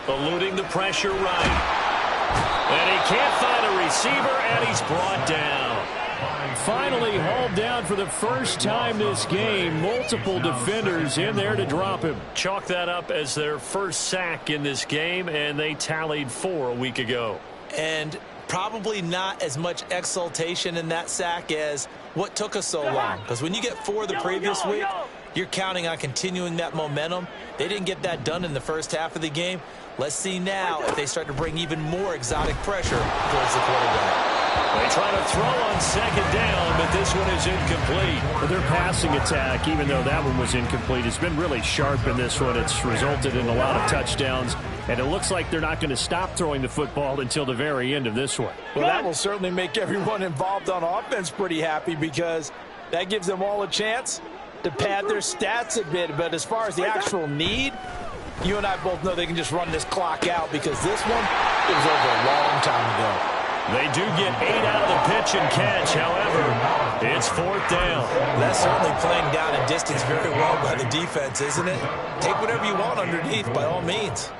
Speaker 1: Eluding the pressure right. And he can't find a receiver, and he's brought down.
Speaker 6: Finally hauled down for the first time this game. Multiple defenders in there to drop him.
Speaker 1: Chalk that up as their first sack in this game, and they tallied 4 a week ago.
Speaker 2: And probably not as much exultation in that sack as what took us so long. Because when you get 4 the previous week, you're counting on continuing that momentum. They didn't get that done in the first half of the game. Let's see now if they start to bring even more exotic pressure towards the quarterback.
Speaker 1: They try to throw on 2nd down, but this one is incomplete.
Speaker 6: But their passing attack, even though that one was incomplete, has been really sharp in this one. It's resulted in a lot of touchdowns, and it looks like they're not going to stop throwing the football until the very end of this one.
Speaker 2: Well, that will certainly make everyone involved on offense pretty happy because that gives them all a chance to pad their stats a bit. But as far as the actual need, you and I both know they can just run this clock out because this one, it was over a long time ago.
Speaker 1: They do get 8 out of the pitch and catch. However, it's 4th down.
Speaker 2: That's certainly playing down and distance very well by the defense, isn't it? Take whatever you want underneath, by all means.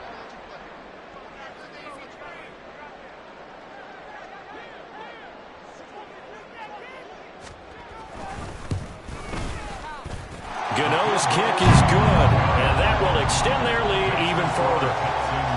Speaker 1: Gano's kick is good, and that will extend their lead even further.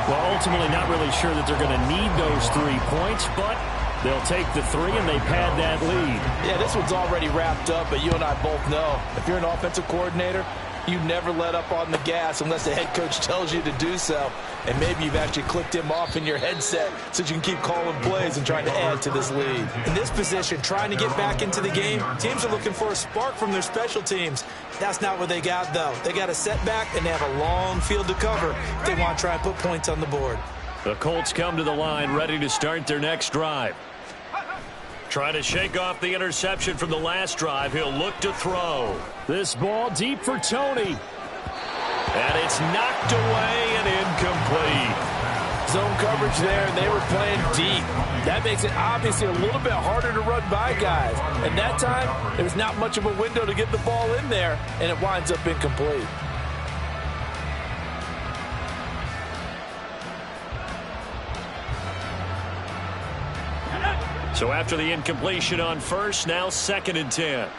Speaker 6: Well, ultimately not really sure that they're going to need those 3 points, but they'll take the 3 and they pad that lead.
Speaker 2: Yeah, this one's already wrapped up, but you and I both know if you're an offensive coordinator, you never let up on the gas unless the head coach tells you to do so. And maybe you've actually clicked him off in your headset so you can keep calling plays and trying to add to this lead. In this position, trying to get back into the game, teams are looking for a spark from their special teams. That's not what they got, though. They got a setback, and they have a long field to cover if they want to try and put points on the board.
Speaker 1: The Colts come to the line ready to start their next drive. Trying to shake off the interception from the last drive. He'll look to throw.
Speaker 6: This ball deep for Tony.
Speaker 1: And it's knocked away and incomplete.
Speaker 2: Zone coverage there, and they were playing deep. That makes it obviously a little bit harder to run by guys. And that time, there was not much of a window to get the ball in there, and it winds up incomplete.
Speaker 1: So after the incompletion on first, now 2nd and 10.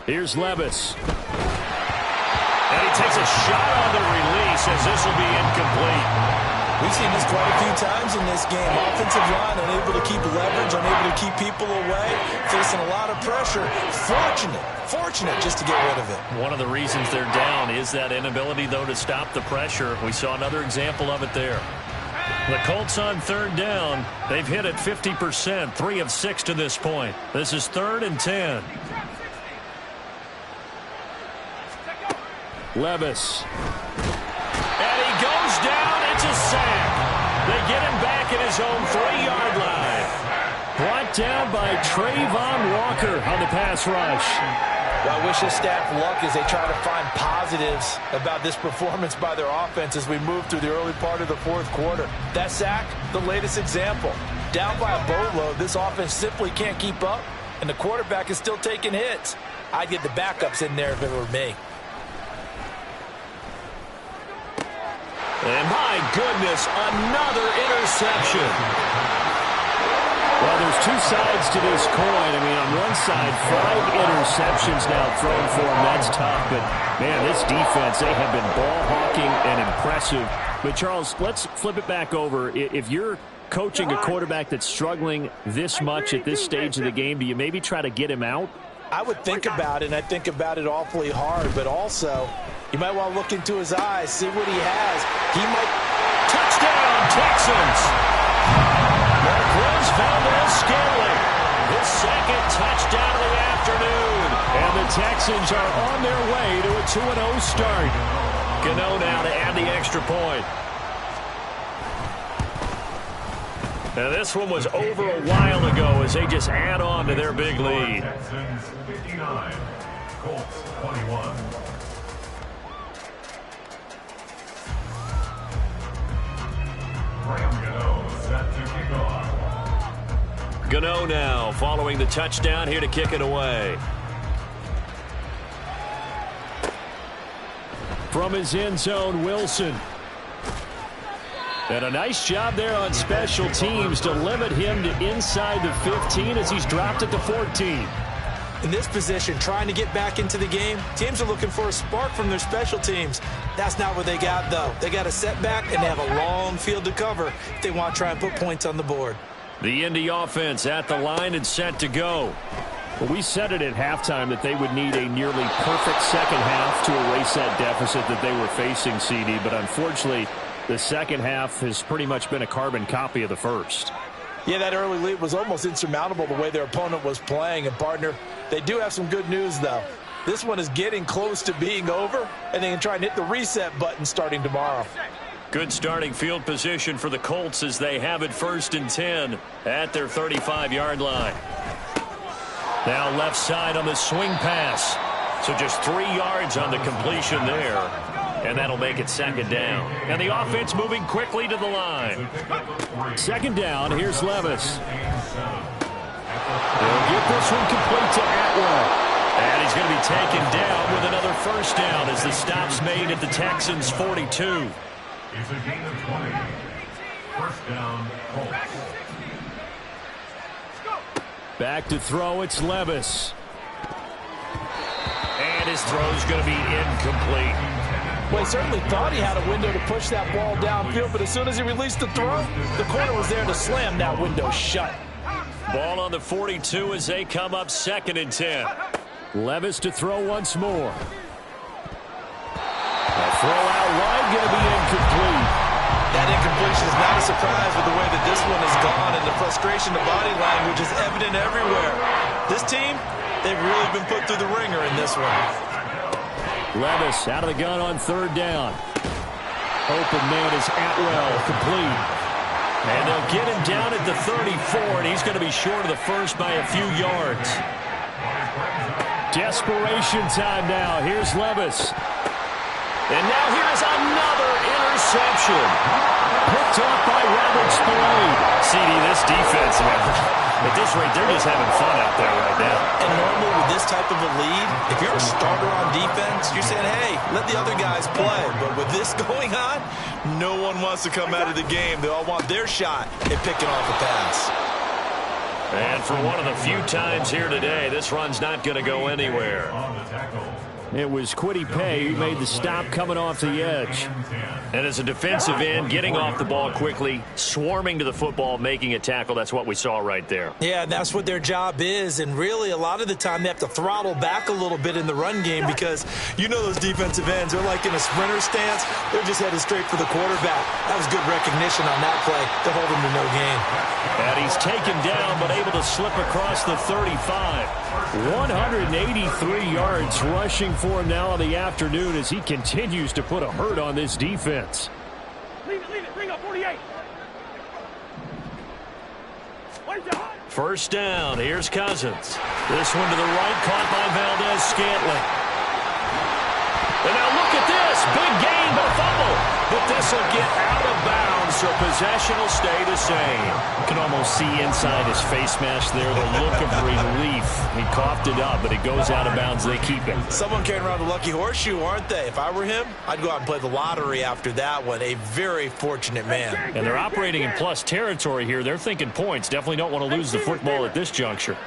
Speaker 1: Here's Levis. And he takes a shot on the release as this will be incomplete.
Speaker 3: We've seen this quite a few times in this game. Offensive line unable to keep leverage, unable to keep people away, facing a lot of pressure. Fortunate just to get rid of it.
Speaker 1: One of the reasons they're down is that inability, though, to stop the pressure. We saw another example of it there. The Colts on 3rd down. They've hit it 50%, 3 of 6 to this point. This is 3rd and 10. Levis. And he goes down. It's a sack. They get him back at his own 3-yard line. Brought down by Trayvon Walker on the pass rush.
Speaker 2: Well, I wish this staff luck as they try to find positives about this performance by their offense as we move through the early part of the 4th quarter. That sack, the latest example. Down by a boatload, this offense simply can't keep up, and the quarterback is still taking hits. I'd get the backups in there if it were me.
Speaker 1: And my goodness, another interception. Well, there's 2 sides to this coin. I mean, on one side, 5 interceptions now thrown for him. That's tough. But, man, this defense, they have been ball hawking and impressive. But, Charles, let's flip it back over. If you're coaching a quarterback that's struggling this much at this stage of the game, do you maybe try to get him out?
Speaker 2: I would think about it, and I think about it awfully hard. But also, you might want to look into his eyes, see what he has. He might...
Speaker 1: Touchdown, Texans! Marquez Valdez-Scantling, his 2nd touchdown of the afternoon. And the Texans are on their way to a 2-0 start. Gano now to add the extra point. Now this one was over a while ago as they just add on to their big lead.
Speaker 4: Texans 59, Colts 21. Set to kick off.
Speaker 1: Gano now following the touchdown here to kick it away. From his end zone, Wilson. And a nice job there on special teams to limit him to inside the 15 as he's dropped it to 14.
Speaker 2: In this position, trying to get back into the game, teams are looking for a spark from their special teams. That's not what they got, though. They got a setback, and they have a long field to cover if they want to try and put points on the board.
Speaker 1: The Indy offense at the line and set to go.
Speaker 6: Well, we said it at halftime that they would need a nearly perfect second half to erase that deficit that they were facing, CD. But unfortunately, the second half has pretty much been a carbon copy of the first.
Speaker 2: Yeah, that early lead was almost insurmountable the way their opponent was playing. And, partner, they do have some good news, though. This one is getting close to being over, and they can try and hit the reset button starting tomorrow.
Speaker 1: Good starting field position for the Colts as they have it 1st and 10 at their 35-yard line. Now left side on the swing pass. So just 3 yards on the completion there. And that'll make it 2nd down. And the offense moving quickly to the line.
Speaker 6: 2nd down, here's Levis. They'll get this one complete to Atwell.
Speaker 1: And he's going to be taken down with another 1st down as the stop's made at the Texans' 42.
Speaker 4: It's a gain of 20. 1st down, Colts.
Speaker 6: Back to throw, it's Levis.
Speaker 1: And his throw's going to be incomplete.
Speaker 2: Well, he certainly thought he had a window to push that ball downfield, but as soon as he released the throw, the corner was there to slam that window shut.
Speaker 1: Ball on the 42 as they come up 2nd and 10.
Speaker 6: Levis to throw once more. A throw out wide, going to be incomplete.
Speaker 2: That incompletion is not a surprise with the way that this one has gone, and the frustration, the body language is evident everywhere. This team, they've really been put through the ringer in this one.
Speaker 6: Levis out of the gun on 3rd down. Open man is Atwell, complete.
Speaker 1: And they'll get him down at the 34, and he's going to be short of the first by a few yards.
Speaker 6: Desperation time now. Here's Levis.
Speaker 1: And now here's another interception.
Speaker 6: Picked off by Robert Spillane.
Speaker 1: CD, this defense, man, at this rate, they're just having fun out there right now.
Speaker 2: And normally with this type of a lead, if you're a starter on defense, you're saying, hey, let the other guys play. But with this going on, no one wants to come out of the game. They all want their shot at picking off a pass.
Speaker 1: And for one of the few times here today, this run's not going to go anywhere.
Speaker 6: It was Kwity Paye who made the stop coming off the edge.
Speaker 1: And as a defensive end, getting off the ball quickly, swarming to the football, making a tackle, that's what we saw right there.
Speaker 2: Yeah, that's what their job is. And really, a lot of the time, they have to throttle back a little bit in the run game because you know those defensive ends, they're like in a sprinter stance. They're just headed straight for the quarterback. That was good recognition on that play to hold him to no gain.
Speaker 6: And he's taken down, but able to slip across the 35. 183 yards rushing for him now in the afternoon as he continues to put a hurt on this defense.
Speaker 5: Leave it. Bring up 48.
Speaker 1: First down. Here's Cousins. This one to the right, caught by Valdez-Scantling. And now look at this. Big gain, but a fumble. But this will get out of bounds, so possession will stay the same.
Speaker 6: You can almost see inside his face mask there the look of relief. He coughed it up, but it goes out of bounds. They keep it.
Speaker 2: Someone carrying around the lucky horseshoe, aren't they? If I were him, I'd go out and play the lottery after that one. A very fortunate man.
Speaker 6: And they're operating in plus territory here. They're thinking points. Definitely don't want to lose the football at this juncture.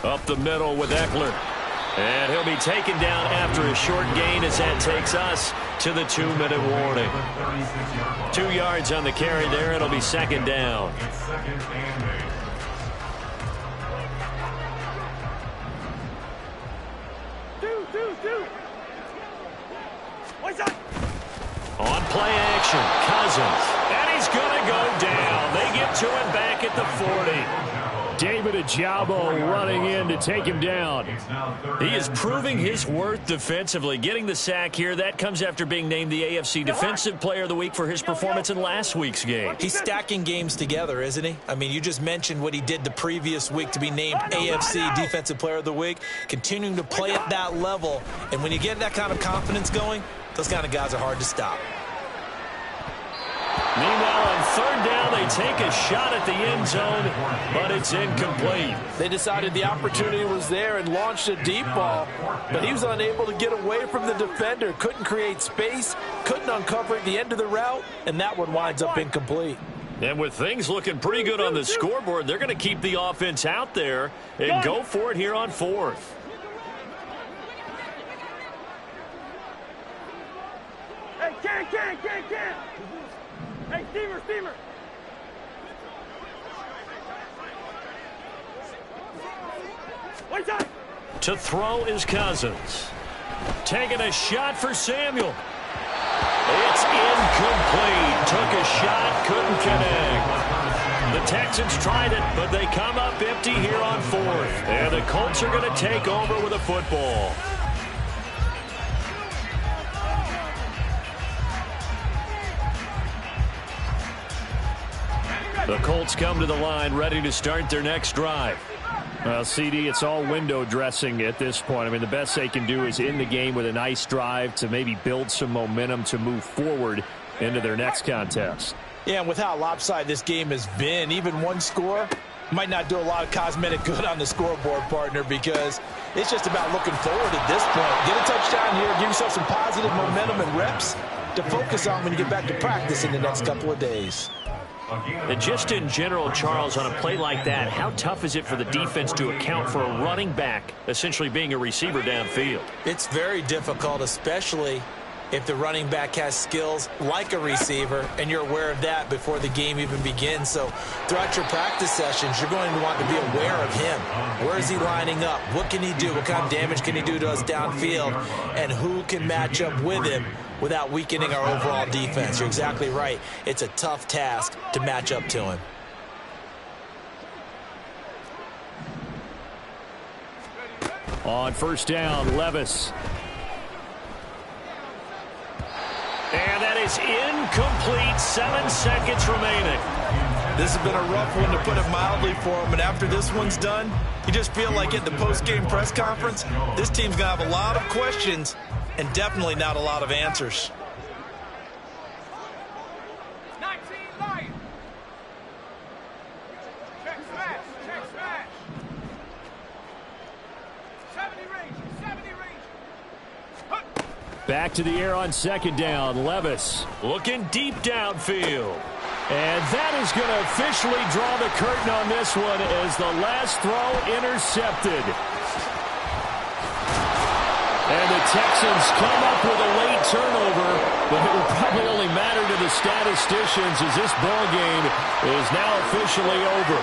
Speaker 6: Up the middle with Eckler. And he'll be taken down after a short gain as that takes us to the 2-minute warning. 2 yards on the carry there. It'll be second down. On play action, Cousins. And he's going to go down. They get to him back at the 40. David Ojabo running in to take him down. He is proving his worth defensively. Getting the sack here, that comes after being named the AFC Defensive Player of the Week for his performance in last week's game.
Speaker 2: He's stacking games together, isn't he? I mean, you just mentioned what he did the previous week to be named AFC Defensive Player of the Week. Continuing to play at that level. And when you get that kind of confidence going, those kind of guys are hard to stop.
Speaker 6: Meanwhile, on third down, they take a shot at the end zone, but it's incomplete.
Speaker 7: They decided the opportunity was there and launched a deep ball, but he was unable to get away from the defender, couldn't create space, couldn't uncover at the end of the route, and that one winds up incomplete.
Speaker 6: And with things looking pretty good on the scoreboard, they're going to keep the offense out there and go for it here on fourth.
Speaker 5: Hey, can. Hey, steamer.
Speaker 6: To throw is Cousins. Taking a shot for Samuel. It's incomplete. Took a shot, couldn't connect. The Texans tried it, but they come up empty here on fourth. And the Colts are going to take over with a football. The Colts come to the line ready to start their next drive. Well, CD, it's all window dressing at this point. I mean, the best they can do is end the game with a nice drive to maybe build some momentum to move forward into their next contest.
Speaker 2: Yeah, and with how lopsided this game has been, even one score might not do a lot of cosmetic good on the scoreboard, partner, because it's just about looking forward at this point. Get a touchdown here, give yourself some positive momentum and reps to focus on when you get back to practice in the next couple of days.
Speaker 6: And just in general, Charles, on a play like that, how tough is it for the defense to account for a running back essentially being a receiver downfield?
Speaker 2: It's very difficult, especially if the running back has skills like a receiver, and you're aware of that before the game even begins. So throughout your practice sessions, you're going to want to be aware of him. Where is he lining up? What can he do? What kind of damage can he do to us downfield? And who can match up with him without weakening our overall defense? You're exactly right. It's a tough task to match up to him.
Speaker 6: On first down, Levis. And that is incomplete. 7 seconds remaining.
Speaker 2: This has been a rough one, to put it mildly, for him. And after this one's done, you just feel like at the post-game press conference, this team's going to have a lot of questions and definitely not a lot of answers.
Speaker 5: 19 Lions. Check smash.
Speaker 6: Back to the air on second down. Levis looking deep downfield. And that is going to officially draw the curtain on this one as the last throw intercepted. And the Texans come up with a late turnover, but it will probably only matter to the statisticians as this ball game is now officially over.